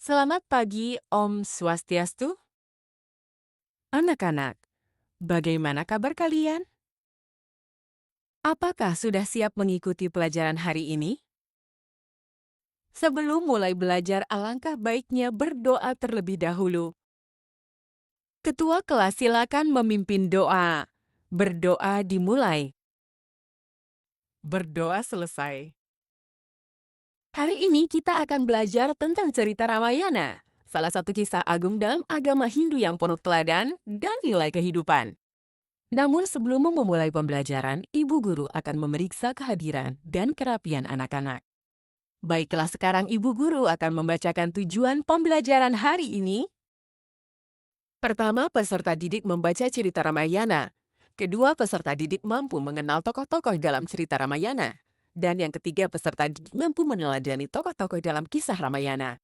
Selamat pagi, Om Swastiastu. Anak-anak, bagaimana kabar kalian? Apakah sudah siap mengikuti pelajaran hari ini? Sebelum mulai belajar, alangkah baiknya berdoa terlebih dahulu. Ketua kelas silakan memimpin doa. Berdoa dimulai. Berdoa selesai. Hari ini kita akan belajar tentang cerita Ramayana, salah satu kisah agung dalam agama Hindu yang penuh teladan dan nilai kehidupan. Namun sebelum memulai pembelajaran, ibu guru akan memeriksa kehadiran dan kerapian anak-anak. Baiklah, sekarang ibu guru akan membacakan tujuan pembelajaran hari ini. Pertama, peserta didik membaca cerita Ramayana. Kedua, peserta didik mampu mengenal tokoh-tokoh dalam cerita Ramayana. Dan yang ketiga, peserta didik mampu meneladani tokoh-tokoh dalam kisah Ramayana.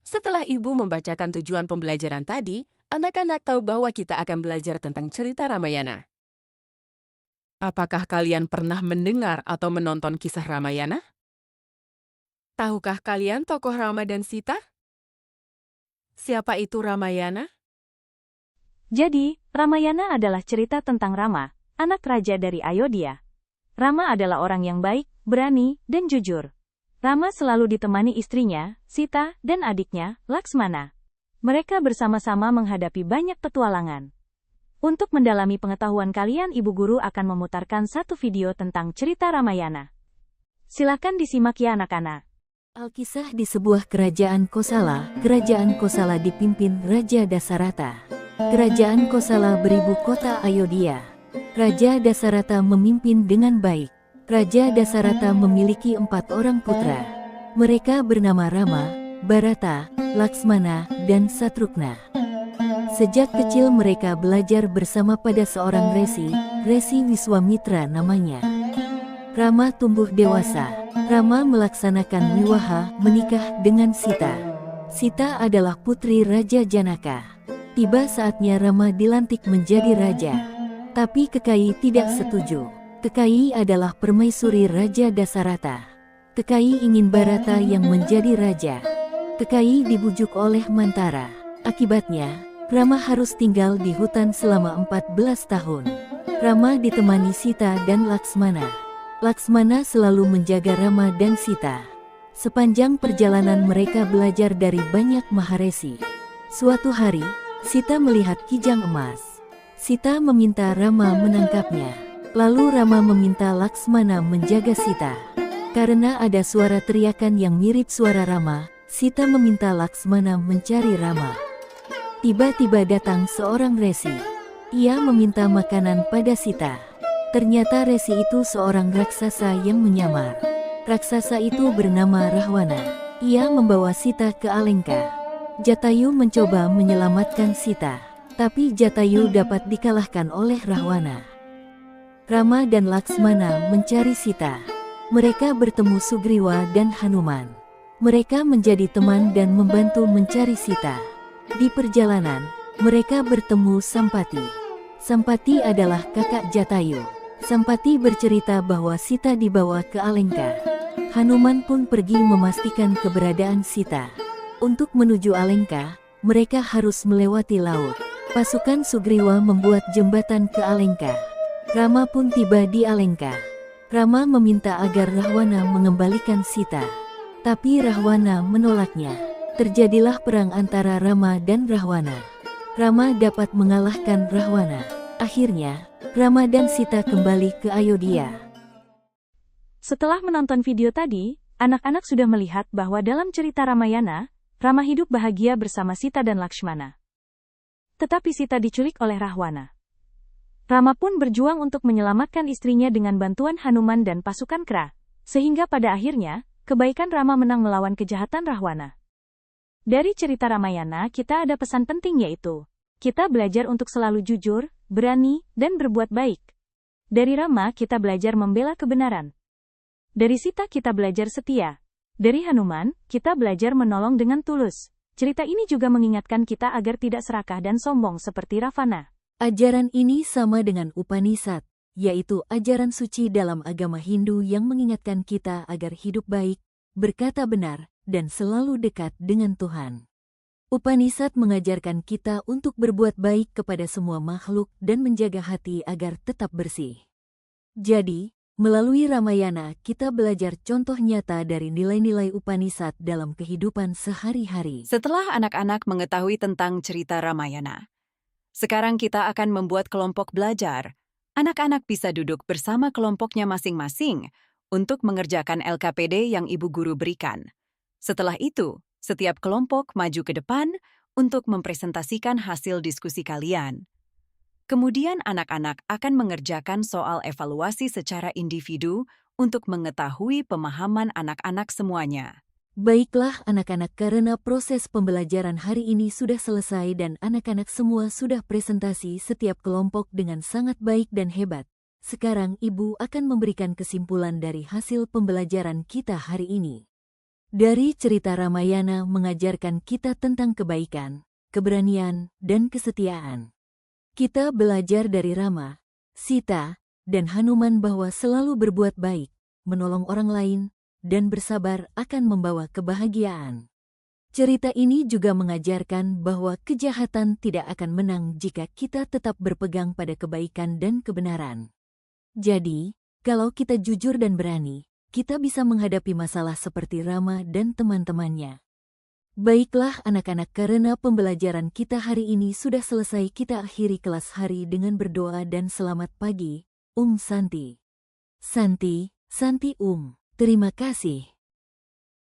Setelah ibu membacakan tujuan pembelajaran tadi, anak-anak tahu bahwa kita akan belajar tentang cerita Ramayana. Apakah kalian pernah mendengar atau menonton kisah Ramayana? Tahukah kalian tokoh Rama dan Sita? Siapa itu Ramayana? Jadi, Ramayana adalah cerita tentang Rama, anak raja dari Ayodhya. Rama adalah orang yang baik, berani, dan jujur. Rama selalu ditemani istrinya, Sita, dan adiknya, Laksmana. Mereka bersama-sama menghadapi banyak petualangan. Untuk mendalami pengetahuan kalian, ibu guru akan memutarkan satu video tentang cerita Ramayana. Silakan disimak ya anak-anak. Alkisah di sebuah kerajaan Kosala dipimpin Raja Dasarata. Kerajaan Kosala beribu kota Ayodhya. Raja Dasarata memimpin dengan baik. Raja Dasarata memiliki 4 orang putra. Mereka bernama Rama, Bharata, Laksmana, dan Satrugna. Sejak kecil mereka belajar bersama pada seorang Resi Wiswamitra namanya. Rama tumbuh dewasa. Rama melaksanakan wiwaha, menikah dengan Sita. Sita adalah putri Raja Janaka. Tiba saatnya Rama dilantik menjadi raja. Tapi Kekayi tidak setuju. Kekayi adalah permaisuri Raja Dasarata. Kekayi ingin Bharata yang menjadi raja. Kekayi dibujuk oleh Mantara. Akibatnya, Rama harus tinggal di hutan selama 14 tahun. Rama ditemani Sita dan Laksmana. Laksmana selalu menjaga Rama dan Sita. Sepanjang perjalanan mereka belajar dari banyak maharesi. Suatu hari, Sita melihat kijang emas. Sita meminta Rama menangkapnya. Lalu Rama meminta Laksmana menjaga Sita. Karena ada suara teriakan yang mirip suara Rama, Sita meminta Laksmana mencari Rama. Tiba-tiba datang seorang resi. Ia meminta makanan pada Sita. Ternyata resi itu seorang raksasa yang menyamar. Raksasa itu bernama Rahwana. Ia membawa Sita ke Alengka. Jatayu mencoba menyelamatkan Sita, tapi Jatayu dapat dikalahkan oleh Rahwana. Rama dan Laksmana mencari Sita. Mereka bertemu Sugriwa dan Hanuman. Mereka menjadi teman dan membantu mencari Sita. Di perjalanan, mereka bertemu Sampati. Sampati adalah kakak Jatayu. Sampati bercerita bahwa Sita dibawa ke Alengka. Hanuman pun pergi memastikan keberadaan Sita. Untuk menuju Alengka, mereka harus melewati laut. Pasukan Sugriwa membuat jembatan ke Alengka. Rama pun tiba di Alengka. Rama meminta agar Rahwana mengembalikan Sita. Tapi Rahwana menolaknya. Terjadilah perang antara Rama dan Rahwana. Rama dapat mengalahkan Rahwana. Akhirnya, Rama dan Sita kembali ke Ayodhya. Setelah menonton video tadi, anak-anak sudah melihat bahwa dalam cerita Ramayana, Rama hidup bahagia bersama Sita dan Lakshmana. Tetapi Sita diculik oleh Rahwana. Rama pun berjuang untuk menyelamatkan istrinya dengan bantuan Hanuman dan pasukan Kra, sehingga pada akhirnya, kebaikan Rama menang melawan kejahatan Rahwana. Dari cerita Ramayana kita ada pesan penting yaitu, kita belajar untuk selalu jujur, berani, dan berbuat baik. Dari Rama kita belajar membela kebenaran. Dari Sita kita belajar setia. Dari Hanuman, kita belajar menolong dengan tulus. Cerita ini juga mengingatkan kita agar tidak serakah dan sombong seperti Ravana. Ajaran ini sama dengan Upanishad, yaitu ajaran suci dalam agama Hindu yang mengingatkan kita agar hidup baik, berkata benar, dan selalu dekat dengan Tuhan. Upanishad mengajarkan kita untuk berbuat baik kepada semua makhluk dan menjaga hati agar tetap bersih. Jadi, melalui Ramayana kita belajar contoh nyata dari nilai-nilai Upanishad dalam kehidupan sehari-hari. Setelah anak-anak mengetahui tentang cerita Ramayana, sekarang kita akan membuat kelompok belajar. Anak-anak bisa duduk bersama kelompoknya masing-masing untuk mengerjakan LKPD yang ibu guru berikan. Setelah itu, setiap kelompok maju ke depan untuk mempresentasikan hasil diskusi kalian. Kemudian anak-anak akan mengerjakan soal evaluasi secara individu untuk mengetahui pemahaman anak-anak semuanya. Baiklah anak-anak, karena proses pembelajaran hari ini sudah selesai dan anak-anak semua sudah presentasi setiap kelompok dengan sangat baik dan hebat. Sekarang Ibu akan memberikan kesimpulan dari hasil pembelajaran kita hari ini. Dari cerita Ramayana mengajarkan kita tentang kebaikan, keberanian, dan kesetiaan. Kita belajar dari Rama, Sita, dan Hanuman bahwa selalu berbuat baik, menolong orang lain, dan bersabar akan membawa kebahagiaan. Cerita ini juga mengajarkan bahwa kejahatan tidak akan menang jika kita tetap berpegang pada kebaikan dan kebenaran. Jadi, kalau kita jujur dan berani, kita bisa menghadapi masalah seperti Rama dan teman-temannya. Baiklah anak-anak, karena pembelajaran kita hari ini sudah selesai, kita akhiri kelas hari dengan berdoa dan selamat pagi. Santi. Santi, Santi Terima kasih.